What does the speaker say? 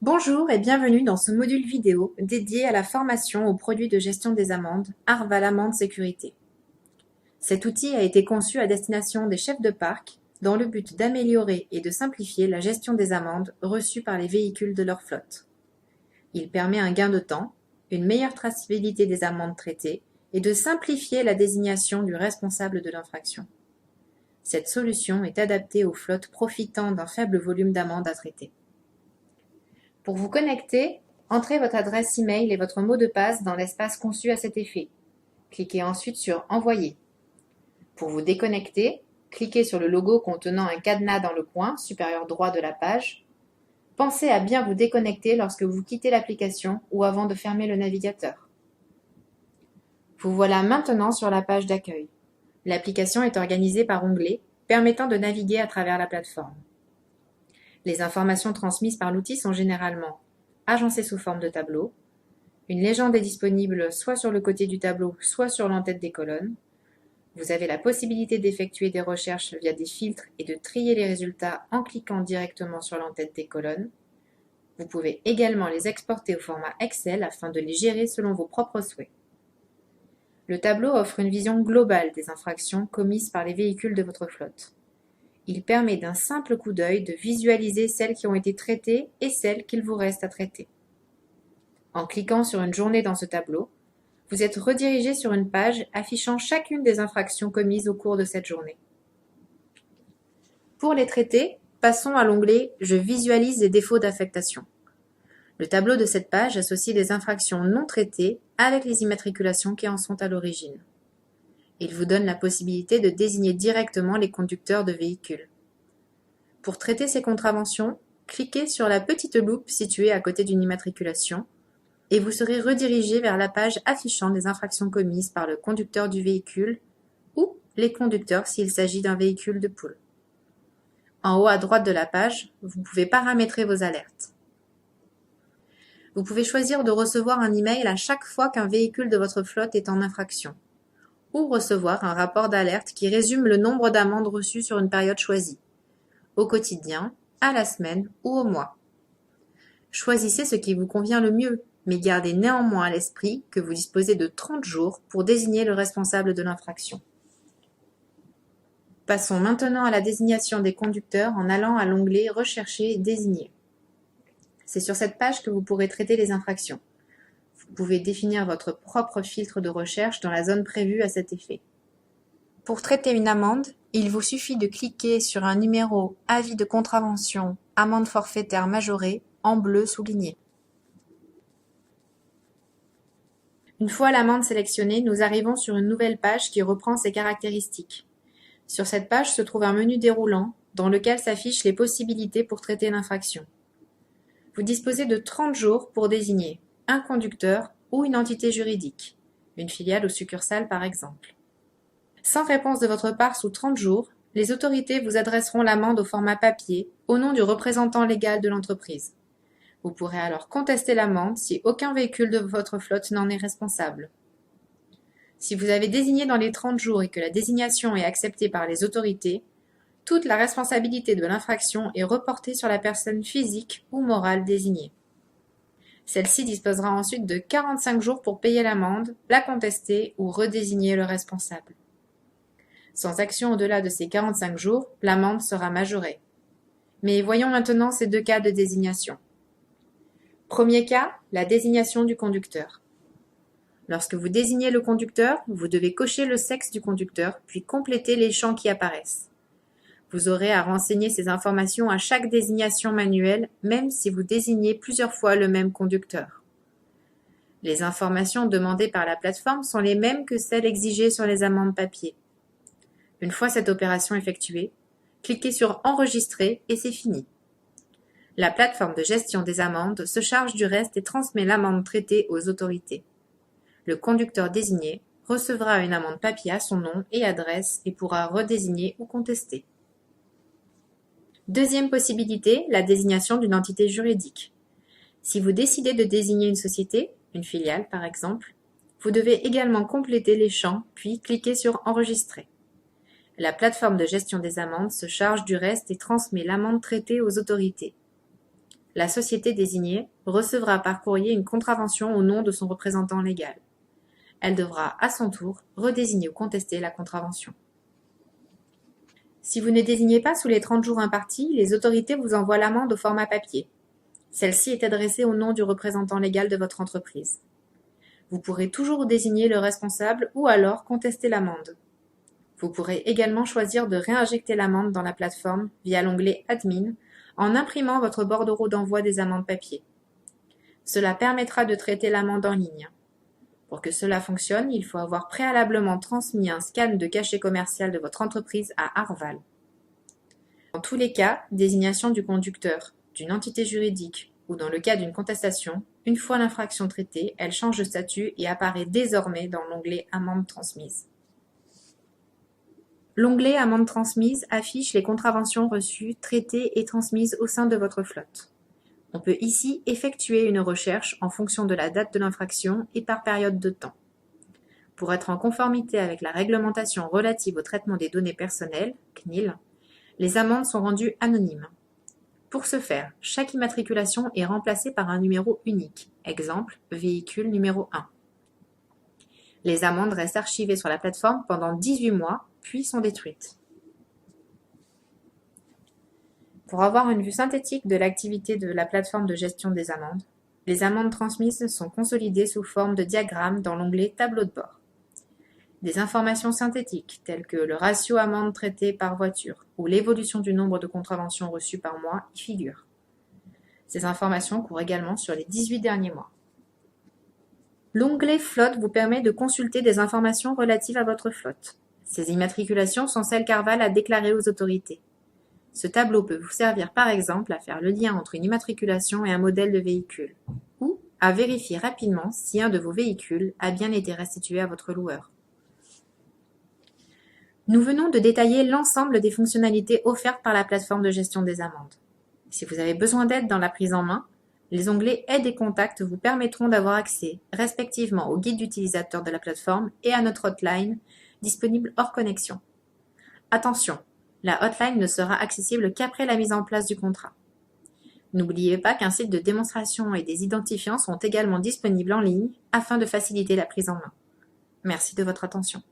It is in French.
Bonjour et bienvenue dans ce module vidéo dédié à la formation aux produits de gestion des amendes Arval Amende Sécurité. Cet outil a été conçu à destination des chefs de parc dans le but d'améliorer et de simplifier la gestion des amendes reçues par les véhicules de leur flotte. Il permet un gain de temps, une meilleure traçabilité des amendes traitées et de simplifier la désignation du responsable de l'infraction. Cette solution est adaptée aux flottes profitant d'un faible volume d'amendes à traiter. Pour vous connecter, entrez votre adresse email et votre mot de passe dans l'espace conçu à cet effet. Cliquez ensuite sur Envoyer. Pour vous déconnecter, cliquez sur le logo contenant un cadenas dans le coin supérieur droit de la page. Pensez à bien vous déconnecter lorsque vous quittez l'application ou avant de fermer le navigateur. Vous voilà maintenant sur la page d'accueil. L'application est organisée par onglets, permettant de naviguer à travers la plateforme. Les informations transmises par l'outil sont généralement agencées sous forme de tableau. Une légende est disponible soit sur le côté du tableau, soit sur l'en-tête des colonnes. Vous avez la possibilité d'effectuer des recherches via des filtres et de trier les résultats en cliquant directement sur l'en-tête des colonnes. Vous pouvez également les exporter au format Excel afin de les gérer selon vos propres souhaits. Le tableau offre une vision globale des infractions commises par les véhicules de votre flotte. Il permet d'un simple coup d'œil de visualiser celles qui ont été traitées et celles qu'il vous reste à traiter. En cliquant sur une journée dans ce tableau, vous êtes redirigé sur une page affichant chacune des infractions commises au cours de cette journée. Pour les traiter, passons à l'onglet « Je visualise les défauts d'affectation ». Le tableau de cette page associe les infractions non traitées avec les immatriculations qui en sont à l'origine. Il vous donne la possibilité de désigner directement les conducteurs de véhicules. Pour traiter ces contraventions, cliquez sur la petite loupe située à côté d'une immatriculation et vous serez redirigé vers la page affichant les infractions commises par le conducteur du véhicule ou les conducteurs s'il s'agit d'un véhicule de pool. En haut à droite de la page, vous pouvez paramétrer vos alertes. Vous pouvez choisir de recevoir un email à chaque fois qu'un véhicule de votre flotte est en infraction, ou recevoir un rapport d'alerte qui résume le nombre d'amendes reçues sur une période choisie, au quotidien, à la semaine ou au mois. Choisissez ce qui vous convient le mieux, mais gardez néanmoins à l'esprit que vous disposez de 30 jours pour désigner le responsable de l'infraction. Passons maintenant à la désignation des conducteurs en allant à l'onglet « Rechercher et désigner ». C'est sur cette page que vous pourrez traiter les infractions. Vous pouvez définir votre propre filtre de recherche dans la zone prévue à cet effet. Pour traiter une amende, il vous suffit de cliquer sur un numéro « Avis de contravention, amende forfaitaire majorée » en bleu souligné. Une fois l'amende sélectionnée, nous arrivons sur une nouvelle page qui reprend ses caractéristiques. Sur cette page se trouve un menu déroulant dans lequel s'affichent les possibilités pour traiter l'infraction. Vous disposez de 30 jours pour désigner un conducteur ou une entité juridique, une filiale ou succursale par exemple. Sans réponse de votre part sous 30 jours, les autorités vous adresseront l'amende au format papier au nom du représentant légal de l'entreprise. Vous pourrez alors contester l'amende si aucun véhicule de votre flotte n'en est responsable. Si vous avez désigné dans les 30 jours et que la désignation est acceptée par les autorités, toute la responsabilité de l'infraction est reportée sur la personne physique ou morale désignée. Celle-ci disposera ensuite de 45 jours pour payer l'amende, la contester ou redésigner le responsable. Sans action au-delà de ces 45 jours, l'amende sera majorée. Mais voyons maintenant ces deux cas de désignation. Premier cas, la désignation du conducteur. Lorsque vous désignez le conducteur, vous devez cocher le sexe du conducteur, puis compléter les champs qui apparaissent. Vous aurez à renseigner ces informations à chaque désignation manuelle, même si vous désignez plusieurs fois le même conducteur. Les informations demandées par la plateforme sont les mêmes que celles exigées sur les amendes papier. Une fois cette opération effectuée, cliquez sur « Enregistrer » et c'est fini. La plateforme de gestion des amendes se charge du reste et transmet l'amende traitée aux autorités. Le conducteur désigné recevra une amende papier à son nom et adresse et pourra redésigner ou contester. Deuxième possibilité, la désignation d'une entité juridique. Si vous décidez de désigner une société, une filiale par exemple, vous devez également compléter les champs puis cliquer sur « Enregistrer ». La plateforme de gestion des amendes se charge du reste et transmet l'amende traitée aux autorités. La société désignée recevra par courrier une contravention au nom de son représentant légal. Elle devra, à son tour, redésigner ou contester la contravention. Si vous ne désignez pas sous les 30 jours impartis, les autorités vous envoient l'amende au format papier. Celle-ci est adressée au nom du représentant légal de votre entreprise. Vous pourrez toujours désigner le responsable ou alors contester l'amende. Vous pourrez également choisir de réinjecter l'amende dans la plateforme via l'onglet Admin en imprimant votre bordereau d'envoi des amendes papier. Cela permettra de traiter l'amende en ligne. Pour que cela fonctionne, il faut avoir préalablement transmis un scan de cachet commercial de votre entreprise à Arval. Dans tous les cas, désignation du conducteur, d'une entité juridique ou dans le cas d'une contestation, une fois l'infraction traitée, elle change de statut et apparaît désormais dans l'onglet Amende transmise. L'onglet Amende transmise affiche les contraventions reçues, traitées et transmises au sein de votre flotte. On peut ici effectuer une recherche en fonction de la date de l'infraction et par période de temps. Pour être en conformité avec la réglementation relative au traitement des données personnelles, CNIL, les amendes sont rendues anonymes. Pour ce faire, chaque immatriculation est remplacée par un numéro unique, exemple véhicule numéro 1. Les amendes restent archivées sur la plateforme pendant 18 mois, puis sont détruites. Pour avoir une vue synthétique de l'activité de la plateforme de gestion des amendes, les amendes transmises sont consolidées sous forme de diagramme dans l'onglet Tableau de bord. Des informations synthétiques telles que le ratio amende traitée par voiture ou l'évolution du nombre de contraventions reçues par mois y figurent. Ces informations courent également sur les 18 derniers mois. L'onglet Flotte vous permet de consulter des informations relatives à votre flotte. Ces immatriculations sont celles qu'Arval a déclarées aux autorités. Ce tableau peut vous servir par exemple à faire le lien entre une immatriculation et un modèle de véhicule, ou à vérifier rapidement si un de vos véhicules a bien été restitué à votre loueur. Nous venons de détailler l'ensemble des fonctionnalités offertes par la plateforme de gestion des amendes. Si vous avez besoin d'aide dans la prise en main, les onglets Aide et Contacts vous permettront d'avoir accès respectivement au guide d'utilisateur de la plateforme et à notre hotline disponible hors connexion. Attention! La hotline ne sera accessible qu'après la mise en place du contrat. N'oubliez pas qu'un site de démonstration et des identifiants sont également disponibles en ligne afin de faciliter la prise en main. Merci de votre attention.